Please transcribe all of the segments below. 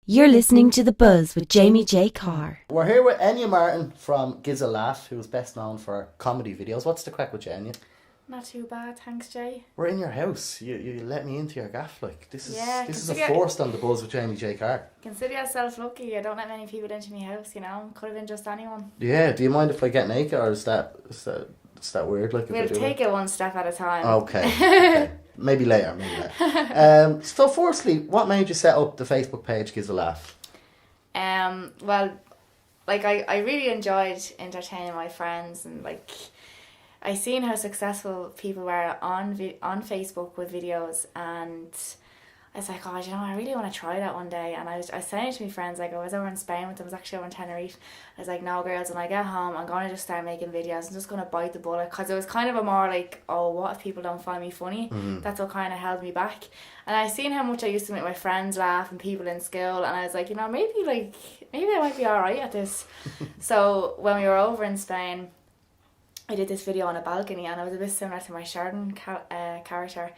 You're listening to The Buzz with Jamie J. Carr. We're here with Enya Martin from Gives a Laugh, who is best known for comedy videos. What's the crack with you, Enya? Not too bad, thanks, Jay. We're in your house. You let me into your gaff. Like this is a consider- first on The Buzz with Jamie J. Carr. Consider yourself lucky. I don't let many people into my house, you know. Could have been just anyone. Yeah. Do you mind if I get naked, or is that weird? Like, if I We'll do take it one step at a time. Okay. Okay. Maybe later. So, firstly, what made you set up the Facebook page Gives a Laugh? Well, like I really enjoyed entertaining my friends, and like I seen how successful people were on Facebook with videos, and I was like, oh, you know, I really want to try that one day. And I was saying to my friends, like, I was over in Spain with them, I was actually over in Tenerife. I was like, no, girls, when I get home, I'm going to just start making videos. I'm just going to bite the bullet. Because it was kind of a more like, oh, what if people don't find me funny? Mm-hmm. That's what kind of held me back. And I seen how much I used to make my friends laugh and people in school. And I was like, you know, maybe I might be all right at this. So when we were over in Spain, I did this video on a balcony, and I was a bit similar to my Sheridan character.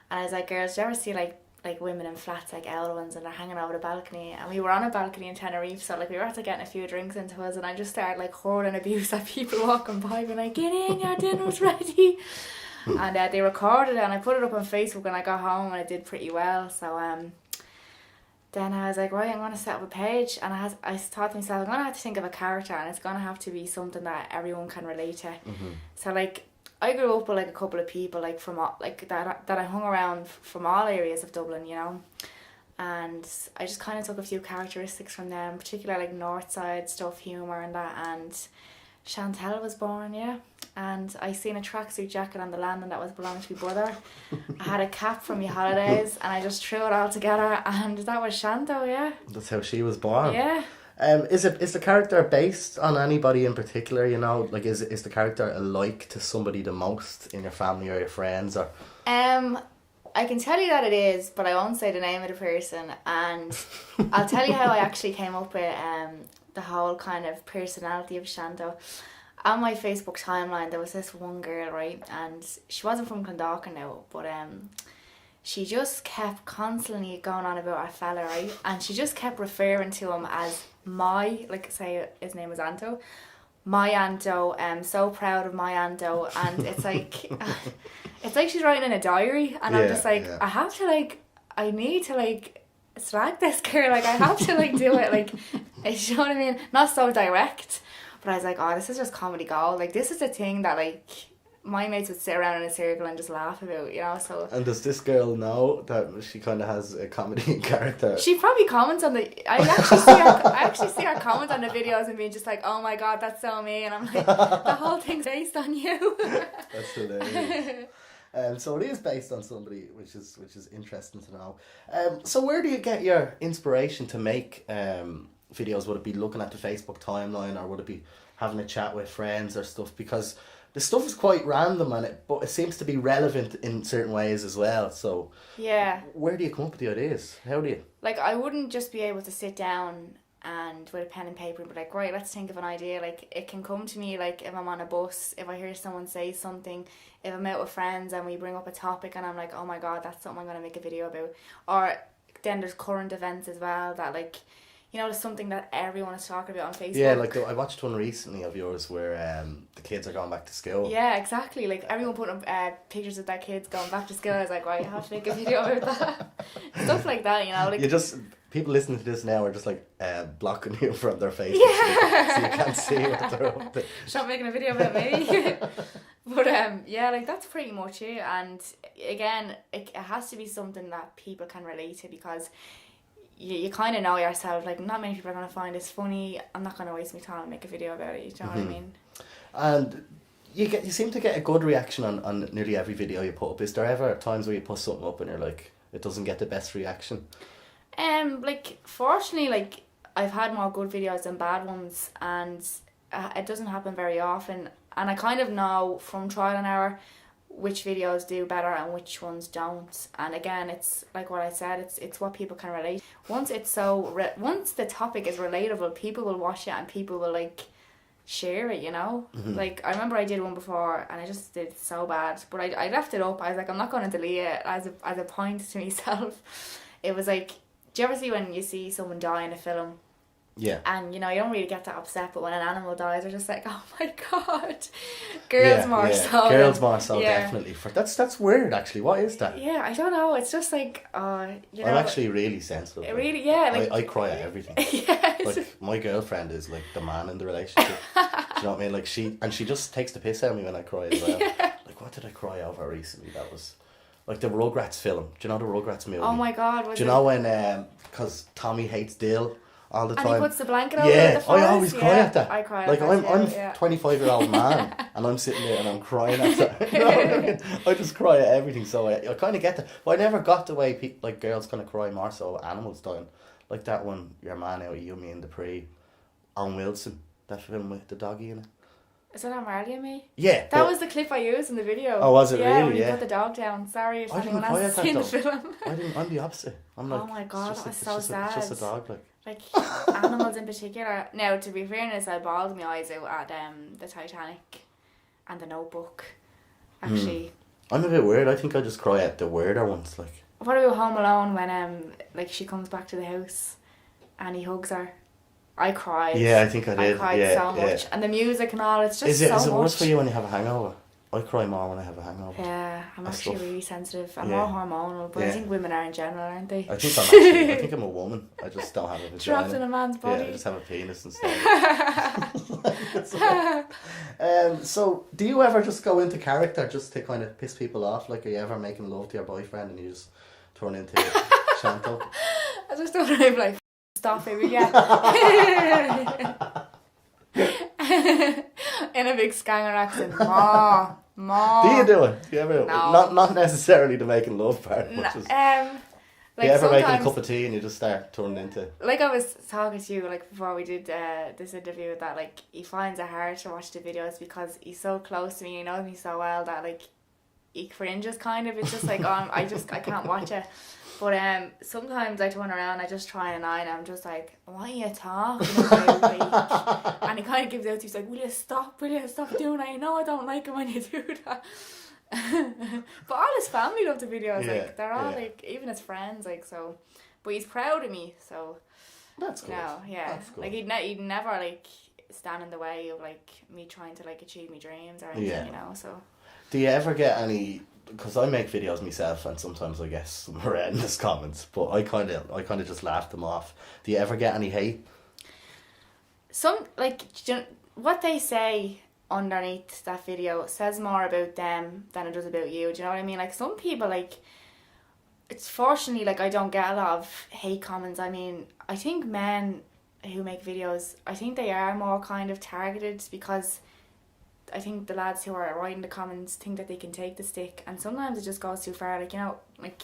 And I was like, girls, do you ever see like women in flats, like old ones, and they're hanging over the balcony? And we were on a balcony in Tenerife, so like we were actually getting a few drinks into us, and I just started like hurling abuse at people walking by, being like, get in, your dinner's ready. And they recorded it, and I put it up on Facebook, and I got home and it did pretty well. So then I was like, right, I'm going to set up a page, and I thought to myself, I'm going to have to think of a character, and it's going to have to be something that everyone can relate to. Mm-hmm. So like, I grew up with like a couple of people like from like that I hung around from all areas of Dublin, you know, and I just kind of took a few characteristics from them, particularly like north side stuff, humour and that. And Chantel was born, yeah, and I seen a tracksuit jacket on the landing that was belonging to my brother. I had a cap from my holidays, and I just threw it all together, and that was Shanto, yeah. That's how she was born. Yeah. Is the character based on anybody in particular, you know? Like, is the character alike to somebody the most in your family or your friends, or? I can tell you that it is, but I won't say the name of the person. And I'll tell you how I actually came up with the whole kind of personality of Shanto. On my Facebook timeline, there was this one girl, right? And she wasn't from Clondalkin now, but she just kept constantly going on about our fella, right? And she just kept referring to him as my, like, say his name was Anto. My Anto, so proud of my Anto. And it's like, it's like she's writing in a diary. And I'm just like, I have to, like, I need to, like, slag this girl. Like, I have to, like, do it. Like, you know what I mean? Not so direct. But I was like, oh, this is just comedy gold. Like, this is a thing that, like, my mates would sit around in a circle and just laugh about, you know. So. And does this girl know that she kind of has a comedy character? She probably comments on the. I actually see her comment on the videos and being just like, "Oh my god, that's so me," and I'm like, the whole thing's based on you. That's hilarious. So it is based on somebody, which is interesting to know. So where do you get your inspiration to make videos? Would it be looking at the Facebook timeline, or would it be having a chat with friends or stuff? Because the stuff is quite random but it seems to be relevant in certain ways as well. So yeah, where do you come up with the ideas? How do you? Like, I wouldn't just be able to sit down and with a pen and paper and be like, right, let's think of an idea. Like, it can come to me like if I'm on a bus, if I hear someone say something, if I'm out with friends and we bring up a topic and I'm like, oh my god, that's something I'm going to make a video about. Or then there's current events as well that, like, you know, there's something that everyone is talking about on Facebook. Yeah, like I watched one recently of yours where the kids are going back to school. Yeah, exactly. Like, everyone putting up pictures of their kids going back to school. I was like, right, I have to make a video about that. Stuff like that, you know. Like, people listening to this now are just like blocking you from their faces, so you can't see what they're up to. Stop making a video about me. But yeah, like, that's pretty much it. And again, it has to be something that people can relate to, because you kind of know yourself, like, not many people are going to find this funny. I'm not going to waste my time and make a video about it, you know what I mean? And you seem to get a good reaction on nearly every video you put up. Is there ever times where you put something up and you're like, it doesn't get the best reaction? Like, fortunately, like, I've had more good videos than bad ones, and it doesn't happen very often. And I kind of know from trial and error which videos do better and which ones don't. And again, it's like what I said, it's what people can relate. Once the topic is relatable, people will watch it and people will, like, share it, you know. Mm-hmm. Like, I remember I did one before and I just did so bad, but I left it up. I was like, I'm not going to delete it as a point to myself. It was like, do you ever see when you see someone die in a film? Yeah. And, you know, you don't really get that upset, but when an animal dies, they're just like, oh my God. Girls more so. Girls more so, yeah. definitely. That's weird, actually. What is that? Yeah, I don't know. It's just like, you know. I'm actually really sensitive. It really, yeah. Like, I cry at everything. Yes. Like, my girlfriend is like the man in the relationship. Do you know what I mean? Like, she just takes the piss out of me when I cry as well. Yeah. Like, what did I cry over recently? That was like the Rugrats film. Do you know the Rugrats movie? Oh my God. Do you know when, because Tommy hates Dill all the time. And he puts the blanket over the forest? I always cry at that. I cry like, at I'm that too, 25-year-old man, and I'm sitting there and I'm crying at that. You know what I mean? I just cry at everything, so I kind of get that. But I never got the way like girls kind of cry more so at animals dying. Like that one, Your Man Out of You, Me and the Pre, Owen Wilson, that film with the doggy in it. Is that Marley and Me? Yeah. That was the clip I used in the video. Oh, was it yeah, really? When you Yeah. put the dog down. Sorry if I didn't anyone cry else at has that seen the though. film. I'm the opposite. I'm like, Oh my God, that was it's so it's just a sad. dog, like. Like, animals in particular. Now, to be fairness, I bawled my eyes out at the Titanic and the Notebook. Actually. I'm a bit weird. I think I just cry at the weirder ones, like. What about Home Alone when like she comes back to the house and he hugs her? I cried. Yeah, I think I did. I cried so much. And the music and all, it's just Is it much. worse for you when you have a hangover? I cry more when I have a hangover. Yeah, I'm actually stuff. really sensitive. I'm Yeah. more hormonal, but I Yeah. think women are in general, aren't they? I think I'm a woman. I just don't have a vagina. Trapped in a man's body. Yeah, I just have a penis instead. So do you ever just go into character just to kind of piss people off? Like, are you ever making love to your boyfriend and you just turn into Chantal? I just don't know, like, stop it, will ya? In a big Skanger accent. Ma. Do you do it? Do you ever? No. Not necessarily the making love part. But No, just, like you ever make a sometimes- cup of tea and you just start turning into? Like I was talking to you, like, before we did this interview, that, like, he finds it hard to watch the videos because he's so close to me, he knows me so well that, like, he cringes kind of. It's just like, I can't watch it. But sometimes I turn around, I just try and I'm just like, what are you talking about? Like, and he kind of gives out, he's like, will you stop doing that? You know I don't like it when you do that. But all his family love the videos, Yeah, like, they're all, yeah. like, even his friends, like, so. But he's proud of me, so. That's good. No, yeah. That's good. Like, he'd never, like, stand in the way of, like, me trying to, like, achieve my dreams or anything, Yeah. you know, so. Do you ever get any? Because I make videos myself, and sometimes I get some horrendous comments, but I kind of just laugh them off. Do you ever get any hate? Some, like, what they say underneath that video says more about them than it does about you. Do you know what I mean? Like, some people, like, it's fortunately, like, I don't get a lot of hate comments. I mean, I think men who make videos, I think they are more kind of targeted because I think the lads who are writing the comments think that they can take the stick, and sometimes it just goes too far. Like, you know, like,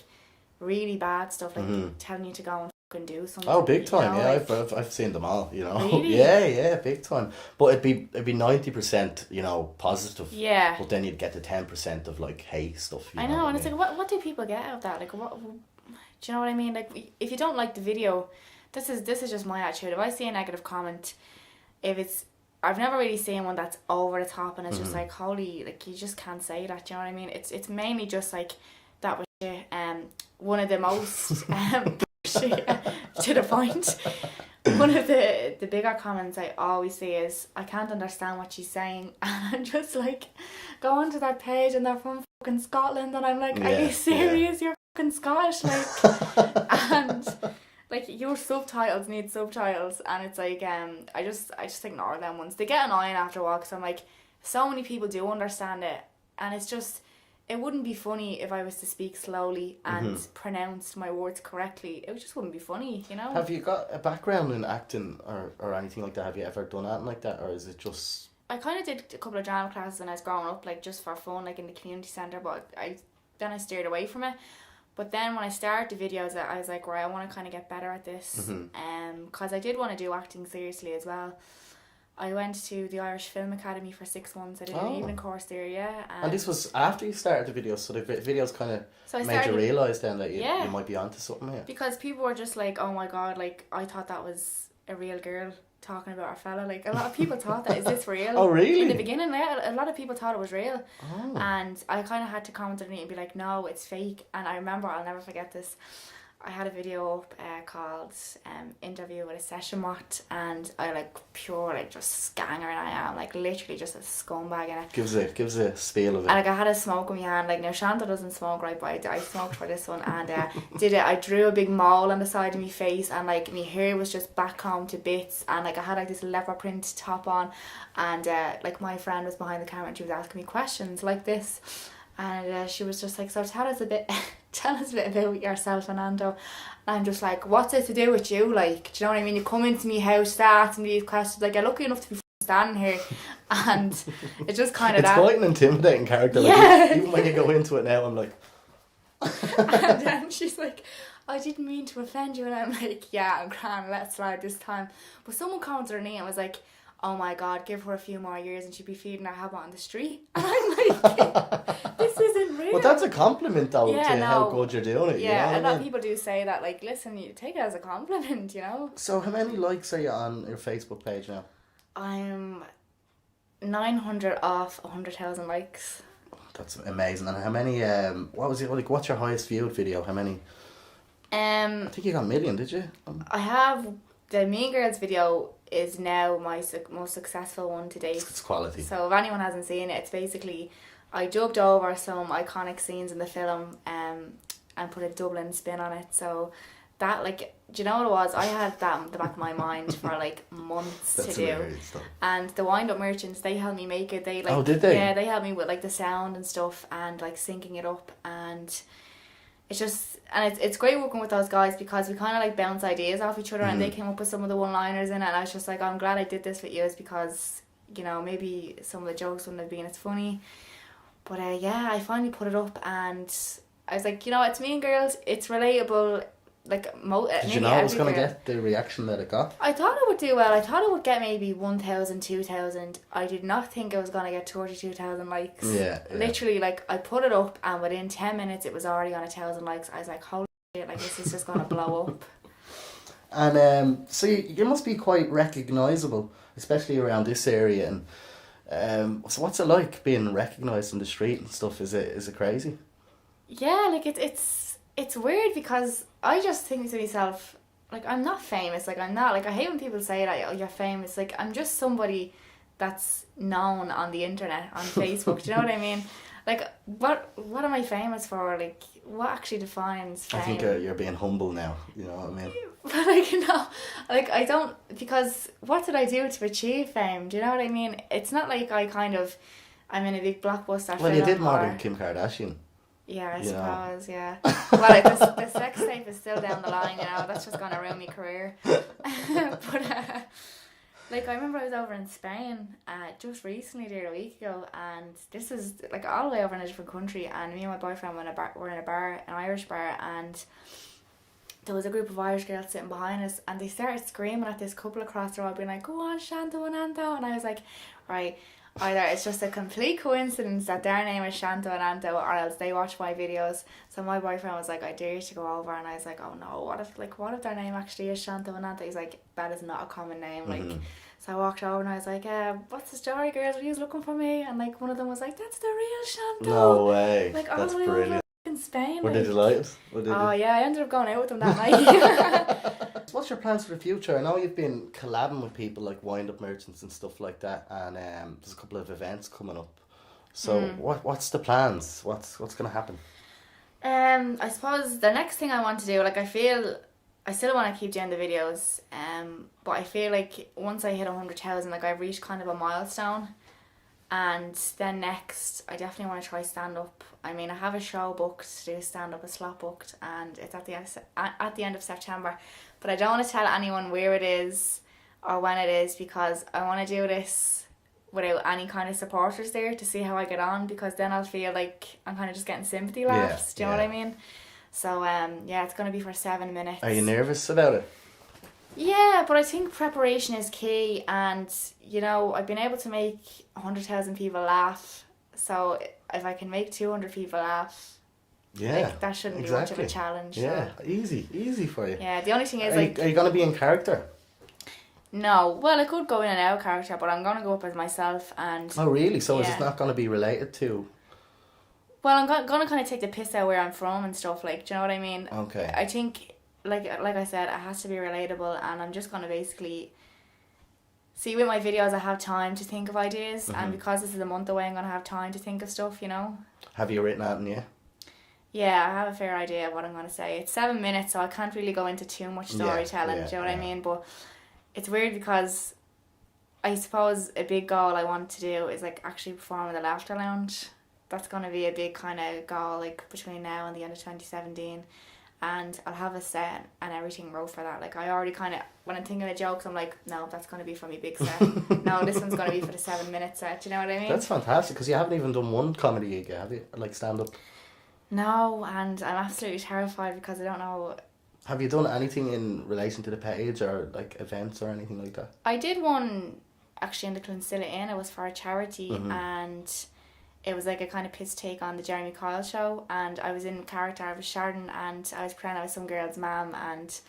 really bad stuff, like telling you to go and fucking do something. Oh, big time! You know, Yeah, like, I've seen them all. You know, Really? yeah, big time. But it'd be 90%, you know, positive. Yeah. But then you'd get the 10% of like hate stuff. You I know know, what and it's mean? like, what do people get out of that? Like, what? Do you know what I mean? Like, if you don't like the video, this is just my attitude. If I see a negative comment, I've never really seen one that's over the top and it's just like, holy, like, you just can't say that. Do you know what I mean? It's mainly just like, that was shit. One of the most shit, to the point. One of the bigger comments I always see is, I can't understand what she's saying, and I'm just like, go onto that page and they're from fucking Scotland, and I'm like, are Yeah, you serious? You're fucking Scottish, like, and like, your subtitles need subtitles, and it's like, I just ignore them ones. They get annoying after a while because I'm like, so many people do understand it, and it's just, it wouldn't be funny if I was to speak slowly and pronounced my words correctly. It just wouldn't be funny, you know? Have you got a background in acting or anything like that? Have you ever done anything like that, or is it just? I kind of did a couple of drama classes when I was growing up, like, just for fun, like, in the community centre, but I steered away from it. But then when I started the videos, I was like, right, I want to kind of get better at this. Because I did want to do acting seriously as well. I went to the Irish Film Academy for 6 months. I did an evening course there, yeah. And this was after you started the videos, so the videos kind of So I made you started, realise then that you Yeah. might be onto something here. because people were just like, oh my god, like, I thought that was a real girl talking about our fella. Like, a lot of people thought that, is this real? Oh, really? In the beginning, yeah, a lot of people thought it was real. Oh. And I kind of had to comment on it and be like, no, it's fake. And I remember, I'll never forget this. I had a video up called Interview with a Session What, and I like pure like just scanger, and I am like literally just a scumbag in it. Gives a spiel of it. And like I had a smoke in my hand, like now Shanta doesn't smoke, right, but I smoked for this one, and I drew a big mole on the side of my face, and like my hair was just backcombed to bits, and like I had like this leopard print top on, and like my friend was behind the camera and she was asking me questions like this, and she was just like, so tell us a bit about yourself, Anando. And I'm just like, what's it to do with you? Like, do you know what I mean? You come into me house, start and these questions, like you're lucky enough to be standing here, and it's just kind of it's quite an intimidating character. Like, yeah. Even when you go into it now, I'm like. And then she's like, I didn't mean to offend you, and I'm like, yeah, I'm grand, let's slide this time. But someone commented on me and was like, oh my god, give her a few more years and she'd be feeding her habit on the street. And I'm like, this isn't real. Well, that's a compliment though, Yeah, to no. how good you're doing it. Yeah, you know a lot what of people do say that, like, listen, you take it as a compliment, you know. So how many likes are you on your Facebook page now? I'm 900 off 100,000 likes. That's amazing. And how many what was it like, what's your highest viewed video? How many? I think you got a million, did you? I have the Mean Girls video is now my most successful one to date. It's quality. So if anyone hasn't seen it, it's basically I dubbed over some iconic scenes in the film and put a Dublin spin on it. So that, like, do you know what it was? I had that in the back of my mind for like months That's to do. hilarious, though. And the Wind Up Merchants, they helped me make it. They like, oh, did they? Yeah, they helped me with like the sound and stuff and like syncing it up, and it's just, and it's great working with those guys because we kind of like bounce ideas off each other, and they came up with some of the one-liners in it, and I was just like, I'm glad I did this with you, because, you know, maybe some of the jokes wouldn't have been as funny, but yeah, I finally put it up, and I was like, you know, it's Mean Girls, it's relatable, like did you know it was going to get the reaction that it got? I thought it would do well. I thought it would get maybe 1,000, 2,000. I did not think it was going to get 32,000 likes. Yeah. Literally, like, I put it up and within 10 minutes it was already on 1,000 likes. I was like, holy shit, like, this is just going to blow up. And so you must be quite recognisable, especially around this area. And so what's it like being recognised in the street and stuff? Is it crazy? Yeah, like, it's weird because I just think to myself, like, I'm not famous. Like, I'm not, like, I hate when people say that, oh, you're famous. Like, I'm just somebody that's known on the internet, on Facebook. Do you know what I mean? Like, what am I famous for? Like, what actually defines fame? I think you're being humble now. You know what I mean? But, like, no, like, I don't, because what did I do to achieve fame? Do you know what I mean? It's not like I'm in a big blockbuster film. Well, you did more than Kim Kardashian. Yeah, I You know. suppose, yeah. Well, like, the sex tape is still down the line, you know, that's just going to ruin my career. But, like, I remember I was over in Spain just recently, there a week ago, and this is, like, all the way over in a different country, and me and my boyfriend were in a bar, an Irish bar, and there was a group of Irish girls sitting behind us, and they started screaming at this couple across the road, being like, go on, Shanto and Anto, and I was like, right, either it's just a complete coincidence that their name is Shanto and Anto, or else they watch my videos. So my boyfriend was like, I dare you to go over, and I was like, oh no, what if their name actually is Shanto and Anto? He's like, that is not a common name. Like, so I walked over and I was like, what's the story, girls? Are you looking for me? And like one of them was like, that's the real Shanto. No way. Like, that's all the way brilliant. over in Spain. Were like, they delighted? Yeah, I ended up going out with them that night. What's your plans for the future? I know you've been collabing with people like Wind Up Merchants and stuff like that, and there's a couple of events coming up. So what's the plans? What's going to happen? I suppose the next thing I want to do, like, I feel I still want to keep doing the videos, but I feel like once I hit 100,000, like, I've reached kind of a milestone. And then next, I definitely want to try stand-up. I mean, I have a show booked to do stand-up, a slot booked, and it's at the end of September. But I don't want to tell anyone where it is or when it is, because I want to do this without any kind of supporters there to see how I get on, because then I'll feel like I'm kind of just getting sympathy laughs. Do you know what I mean? So, yeah, it's going to be for 7 minutes. Are you nervous about it? Yeah, but I think preparation is key, and, you know, I've been able to make 100,000 people laugh, so if I can make 200 people laugh, like, that shouldn't be much of a challenge. Yeah, so. easy for you. Yeah, the only thing is, are you going to be in character? No, well, I could go in and out of character, but I'm going to go up as myself, and... Oh, really? So is it not going to be related to... Well, I'm going to kind of take the piss out where I'm from and stuff, like, do you know what I mean? Okay. I think like I said, it has to be relatable, and I'm just gonna basically see with my videos. I have time to think of ideas, and because this is a month away, I'm gonna have time to think of stuff. You know. Have you written anything yet? Yeah, I have a fair idea of what I'm gonna say. It's 7 minutes, so I can't really go into too much storytelling. Do you know what I mean? But it's weird because I suppose a big goal I want to do is like actually perform in the Laughter Lounge. That's gonna be a big kind of goal, like between now and the end of 2017. And I'll have a set and everything wrote for that. Like I already kind of, when I'm thinking of jokes, I'm like, no, that's going to be for me big set. No, this one's going to be for the 7 minute set. Do you know what I mean? That's fantastic, because you haven't even done one comedy gig, have you? Like stand up. No, and I'm absolutely terrified because I don't know. Have you done anything in relation to the page or like events or anything like that? I did one actually in the Clonsilla Inn. It was for a charity, and it was like a kind of piss take on the Jeremy Kyle show, and I was in character. I was Sheridan, and I was pretending I was some girl's mum, and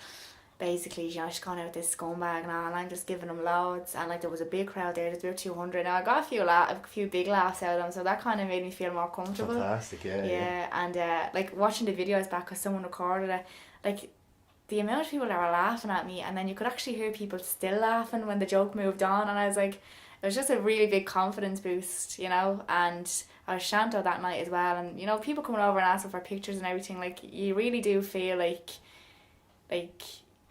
basically, you know, she's gone out with this scumbag and all, and I'm just giving them loads, and like there was a big crowd there. There's about 200. Now I got a few big laughs out of them, so that kind of made me feel more comfortable. Fantastic, yeah. And like watching the videos back because someone recorded it, like the amount of people that were laughing at me, and then you could actually hear people still laughing when the joke moved on, and I was like, it was just a really big confidence boost, you know. And I was Shanto that night as well, and you know, people coming over and asking for pictures and everything, like you really do feel like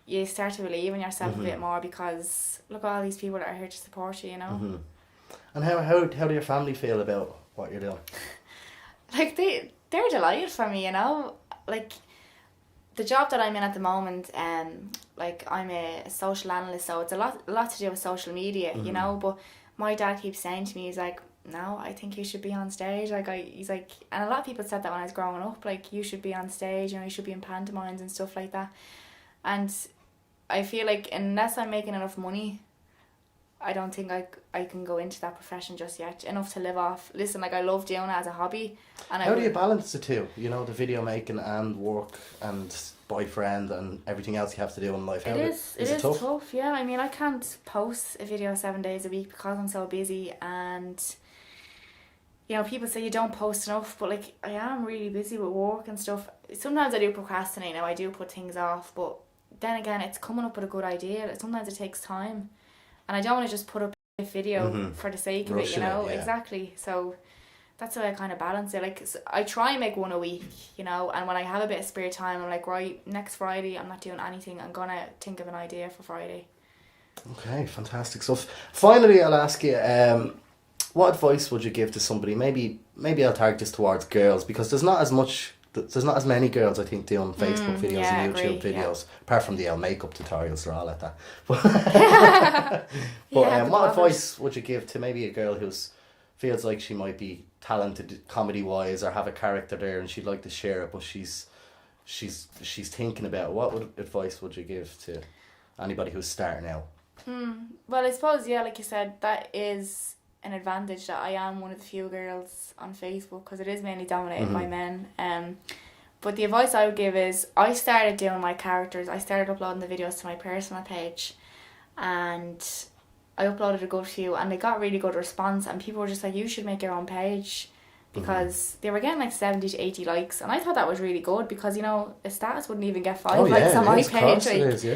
you start to believe in yourself a bit more, because look at all these people that are here to support you, you know. And how do your family feel about what you're doing? Like they're delighted for me, you know. Like the job that I'm in at the moment, like I'm a social analyst, so it's a lot to do with social media, you know. But my dad keeps saying to me, he's like, no, I think you should be on stage. Like he's like, and a lot of people said that when I was growing up, like you should be on stage, you know, you should be in pantomimes and stuff like that. And I feel like unless I'm making enough money, I don't think I can go into that profession just yet, enough to live off. Listen, like I love doing it as a hobby. And how do you balance the two? You know, the video making and work and boyfriend and everything else you have to do in life. It is tough, yeah. I mean, I can't post a video 7 days a week because I'm so busy, and you know, people say you don't post enough, but like I am really busy with work and stuff. Sometimes I do procrastinate. Now I do put things off, but then again, it's coming up with a good idea. Sometimes it takes time, and I don't want to just put up a video for the sake of it, you know. Exactly. So that's how I kind of balance it. Like I try and make one a week, you know, and when I have a bit of spare time, I'm like, right, next Friday I'm not doing anything, I'm gonna think of an idea for Friday. Okay, fantastic stuff. Finally, I'll ask you, what advice would you give to somebody? Maybe I'll target this towards girls, because there's not as many girls, I think, doing Facebook videos and YouTube videos, apart from the makeup tutorials. They're all like that. But what advice would you give to maybe a girl who feels like she might be talented comedy wise or have a character there and she'd like to share it, but she's thinking about it? What advice would you give to anybody who's starting out? Well, I suppose, yeah, like you said, that is an advantage that I am one of the few girls on Facebook, because it is mainly dominated by men. But the advice I would give is, I started doing my characters. I started uploading the videos to my personal page, and I uploaded a good few, and they got really good response, and people were just like, you should make your own page, because they were getting like 70 to 80 likes, and I thought that was really good, because, you know, a status wouldn't even get 5 likes on my page.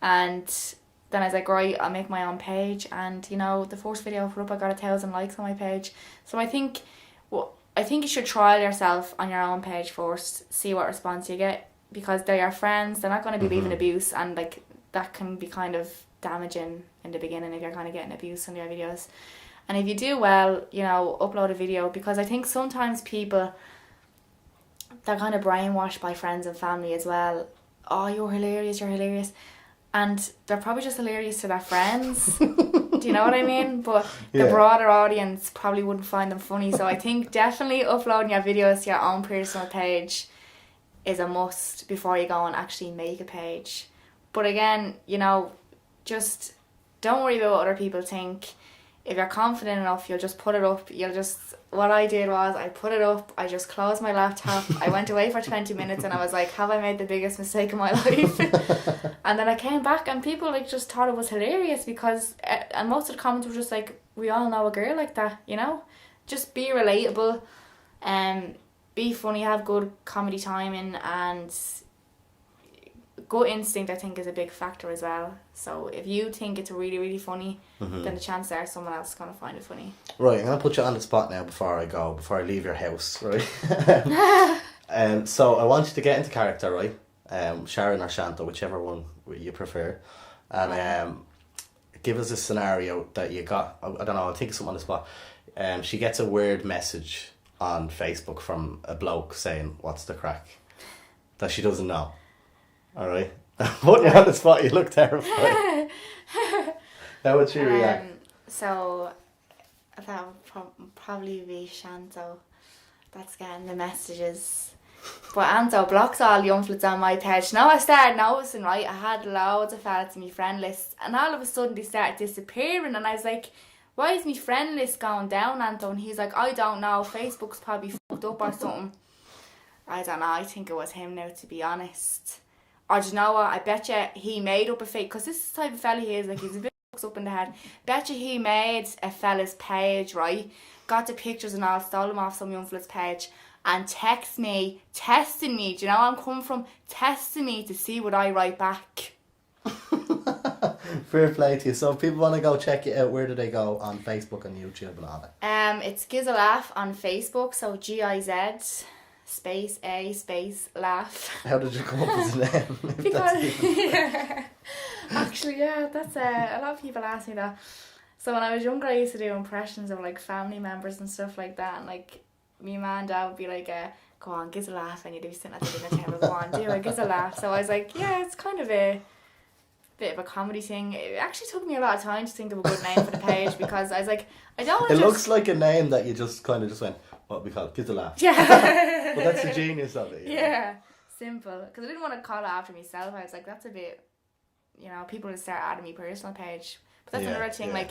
And then I was like, right, I'll make my own page, and you know, the first video I put up, I got 1,000 likes on my page. So I think you should trial yourself on your own page first, see what response you get, because they're your friends. They're not going to be leaving abuse, and like that can be kind of damaging in the beginning if you're kind of getting abuse on your videos. And if you do well, you know, upload a video, because I think sometimes people, they're kind of brainwashed by friends and family as well. Oh, you're hilarious, and they're probably just hilarious to their friends. Do you know what I mean? But the broader audience probably wouldn't find them funny. So I think definitely uploading your videos to your own personal page is a must before you go and actually make a page. But again, you know, just don't worry about what other people think. If you're confident enough, you'll just put it up. What I did was, I put it up, I just closed my laptop, I went away for 20 minutes, and I was like, have I made the biggest mistake of my life? And then I came back, and people like just thought it was hilarious, because, and most of the comments were just like, we all know a girl like that, you know? Just be relatable, be funny, have good comedy timing, and gut instinct, I think, is a big factor as well. So if you think it's really, really funny, then the chance there someone else is going to find it funny. Right, I'm going to put you on the spot now before I leave your house, right? So I want you to get into character, right? Sharon or Shanta, whichever one you prefer. And give us a scenario that you got. I don't know, I'll think of something on the spot. She gets a weird message on Facebook from a bloke saying, "What's the crack?" That she doesn't know. Alright? Put you on the spot, you look terrified. How would she react? So that would probably be Shanto. That's getting the messages. But Anto blocks all the unflits on my page. Now I started noticing, right, I had loads of fellas in my friend list, and all of a sudden they started disappearing, and I was like, why is my friend list going down, Anto? And he's like, I don't know, Facebook's probably fucked up or something. I don't know, I think it was him now, to be honest. Or do you know what, I bet you he made up a fake, because this is the type of fella he is, like, he's a bit fucked up in the head. Bet you he made a fella's page, right, got the pictures and all, stole them off some young fella's page, and text me, testing me, do you know where I'm coming from? Testing me to see what I write back. Fair play to you. So if people want to go check you out, where do they go? On Facebook and YouTube and all that? It's Giz a Laugh on Facebook, so GIZ space A space laugh. How did you come up with the name? Because actually, yeah, that's a lot of people ask me that. So when I was younger, I used to do impressions of like family members and stuff like that, and like me man and dad would be like, go on, Giz a Laugh, and you'd be sitting at the dinner table, go on, do a Giz a Laugh. So I was like, yeah, it's kind of a bit of a comedy thing. It actually took me a lot of time to think of a good name for the page, because I was like, I don't want to looks like a name that you just kind of just went, what we call it, Giz a Laugh. Yeah. But that's the genius of it. Yeah, simple. Because I didn't want to call it after myself. I was like, that's a bit, you know, people would start adding me personal page. But that's another thing, like,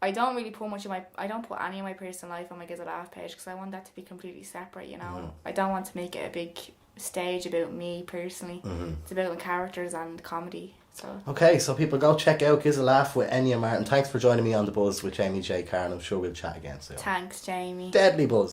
I don't really put much of I don't put any of my personal life on my Giz a Laugh page, because I want that to be completely separate, you know. I don't want to make it a big stage about me personally. It's about the characters and comedy. So okay, so people go check out Giz a Laugh with Enya Martin. Thanks for joining me on The Buzz with Jamie J. Carr, and I'm sure we'll chat again soon. thanks, Jamie. Deadly buzz.